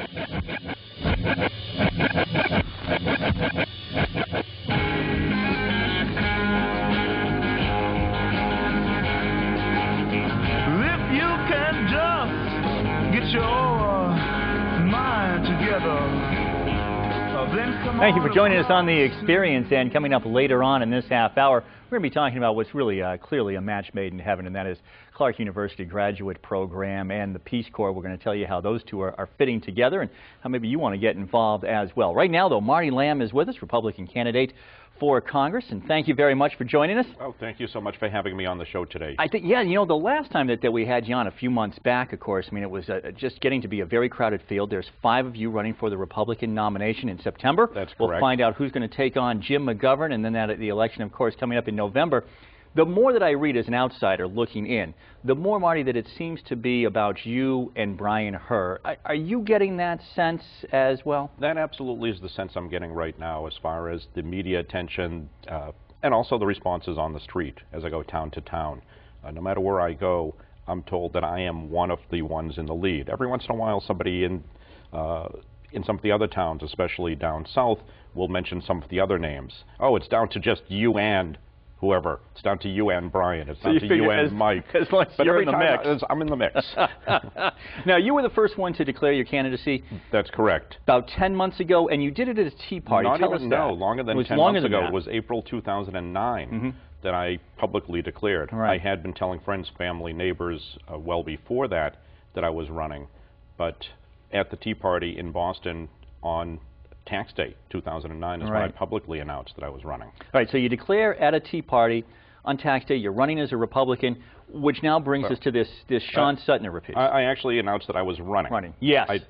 you can just get your mind together. Thank you for joining us on The Experience, and coming up later on in this half hour, we're going to be talking about what's really clearly a match made in heaven, and that is Clark University graduate program and the Peace Corps. We're going to tell you how those two are fitting together and how maybe you want to get involved as well. Right now, though, Marty Lamb is with us, Republican candidate for Congress, and thank you very much for joining us. Oh, thank you so much for having me on the show today. I think, yeah, you know, the last time that we had you on a few months back, of course, I mean, it was just getting to be a very crowded field. There's 5 of you running for the Republican nomination in September. That's correct. We'll find out who's going to take on Jim McGovern, and then the election, of course, coming up in November. The more that I read as an outsider looking in, the more, Marty, that it seems to be about you and Brian Herr. Are you getting that sense as well? That absolutely is the sense I'm getting right now as far as the media attention and also the responses on the street as I go town to town. No matter where I go, I'm told that I am one of the ones in the lead. Every once in a while, somebody in some of the other towns, especially down south, will mention some of the other names. Oh, it's down to just you and whoever. It's down to you and Brian. It's down to you and Mike. As long as you're in the mix. I'm in the mix. Now, you were the first one to declare your candidacy. That's correct. About 10 months ago, and you did it at a Tea Party. Not Tell even, us that. no, longer than 10 months ago. It was April 2009 that I publicly declared. Right. I had been telling friends, family, neighbors well before that I was running. But at the Tea Party in Boston on Tax Day 2009 is when I publicly announced that I was running. All right, so you declare at a Tea Party on Tax Day. You're running as a Republican, which now brings us to this Sean Suttner piece. I actually announced that I was running. Yes. I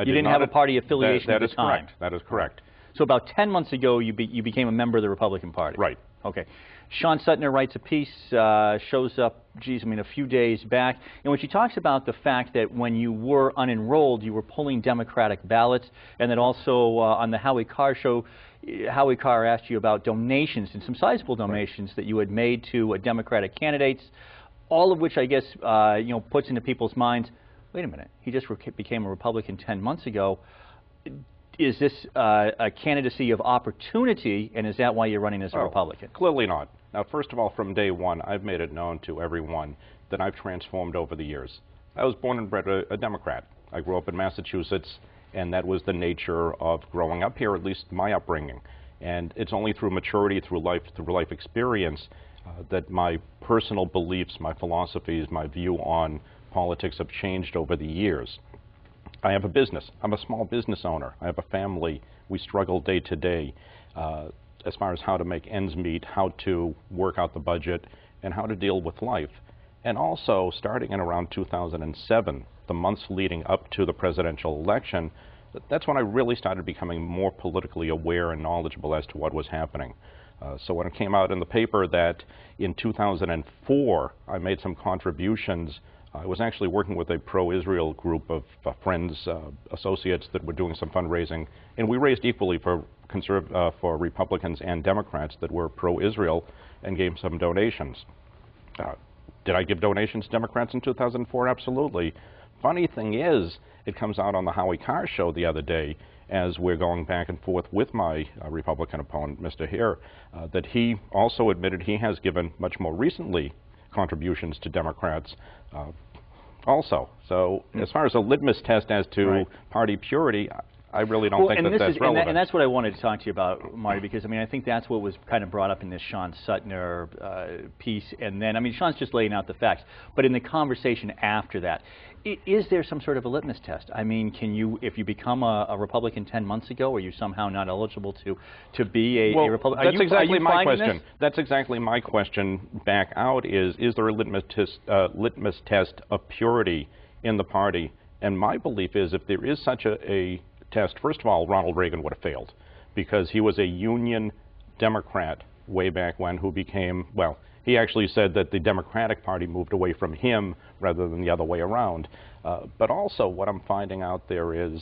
you didn't have a party affiliation at the time. Correct. That is correct. So about 10 months ago, you became a member of the Republican Party. Right. Okay. Sean Suttner writes a piece, shows up, a few days back, in which he talks about the fact that when you were unenrolled, you were pulling Democratic ballots, and that also on the Howie Carr show, Howie Carr asked you about donations, and some sizable donations that you had made to Democratic candidates, all of which I guess puts into people's minds, wait a minute, he just became a Republican 10 months ago. Is this a candidacy of opportunity, and is that why you're running as a Republican? Clearly not. Now, first of all, from day one, I've made it known to everyone that I've transformed over the years. I was born and bred a Democrat. I grew up in Massachusetts, and that was the nature of growing up here, at least my upbringing. And it's only through maturity, through life experience, that my personal beliefs, my philosophies, my view on politics have changed over the years. I have a business. I'm a small business owner. I have a family. We struggle day to day as far as how to make ends meet, how to work out the budget, and how to deal with life. And also, starting in around 2007, the months leading up to the presidential election, that's when I really started becoming more politically aware and knowledgeable as to what was happening. So when it came out in the paper that in 2004 I made some contributions, I was actually working with a pro-Israel group of friends, associates that were doing some fundraising, and we raised equally for Republicans and Democrats that were pro-Israel and gave some donations. Did I give donations to Democrats in 2004? Absolutely. Funny thing is, it comes out on the Howie Carr show the other day as we're going back and forth with my Republican opponent, Mr. Herr, that he also admitted he has given much more recently contributions to Democrats also. So as far as a litmus test as to party purity, I really don't think that's relevant. And that's what I wanted to talk to you about, Marty, because, I think that's what was kind of brought up in this Sean Suttner piece. And then, Sean's just laying out the facts. But in the conversation after that, is there some sort of a litmus test? Can you, if you become a Republican 10 months ago, are you somehow not eligible to be a Republican? That's exactly my question. That's exactly my question back out is there a litmus test of purity in the party? And my belief is if there is such a test, first of all, Ronald Reagan would have failed because he was a Union Democrat way back when who became, well, he actually said that the Democratic Party moved away from him rather than the other way around. But also what I'm finding out there is,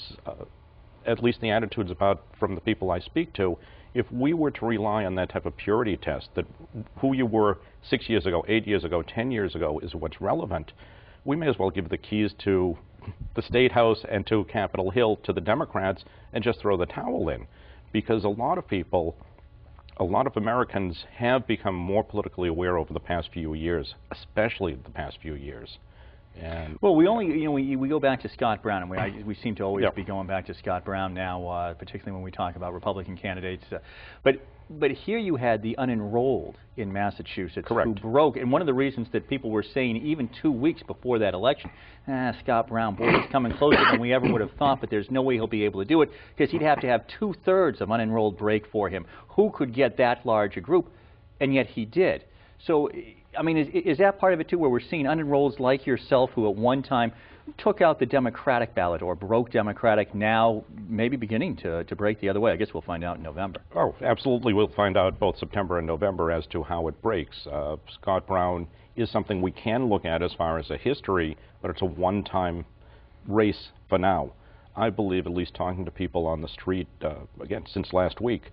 at least the attitudes from the people I speak to, if we were to rely on that type of purity test, that who you were 6 years ago, 8 years ago, 10 years ago is what's relevant, we may as well give the keys to the State House and to Capitol Hill to the Democrats and just throw the towel in. Because a lot of people, a lot of Americans have become more politically aware over the past few years, especially the past few years. And well, we only, we go back to Scott Brown, and we seem to always be going back to Scott Brown now, particularly when we talk about Republican candidates. But here you had the unenrolled in Massachusetts who broke, and one of the reasons that people were saying even 2 weeks before that election, Scott Brown, boy, he's coming closer than we ever would have thought, but there's no way he'll be able to do it because he'd have to have 2/3 of unenrolled break for him. Who could get that large a group? And yet he did. So, I mean, is that part of it, too, where we're seeing unenrolleds like yourself who at one time took out the Democratic ballot or broke Democratic, now maybe beginning to break the other way? I guess we'll find out in November. Oh, absolutely. We'll find out both September and November as to how it breaks. Scott Brown is something we can look at as far as a history, but it's a one-time race for now. I believe, at least talking to people on the street, again, since last week,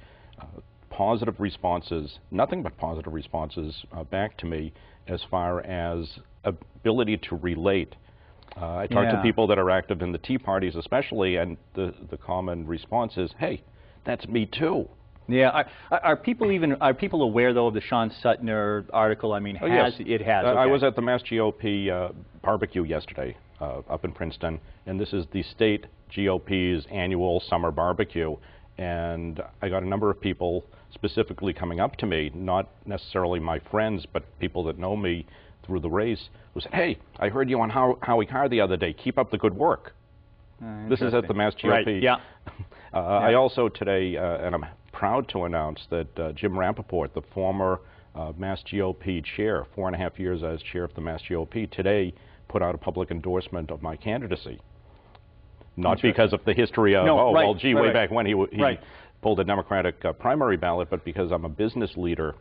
positive responses, nothing but positive responses back to me as far as ability to relate. I talk to people that are active in the Tea Parties especially, and the common response is, hey, that's me too. Yeah, are people aware, though, of the Sean Sutner article? I mean, it has. Okay. I was at the Mass GOP barbecue yesterday up in Princeton, and this is the state GOP's annual summer barbecue. And I got a number of people specifically coming up to me, not necessarily my friends, but people that know me through the race, who said, hey, I heard you on Howie Carr the other day. Keep up the good work. This is at the Mass GOP. Right. Yeah. I also today, and I'm proud to announce that Jim Rappaport, the former Mass GOP chair, 4.5 years as chair of the Mass GOP, today put out a public endorsement of my candidacy. Not because of the history of, way back when he pulled a Democratic primary ballot, but because I'm a business leader,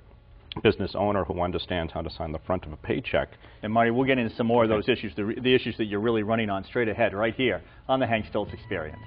business owner who understands how to sign the front of a paycheck. And Marty, we'll get into some more of those issues, the issues that you're really running on straight ahead right here on the Hank Stolz Experience.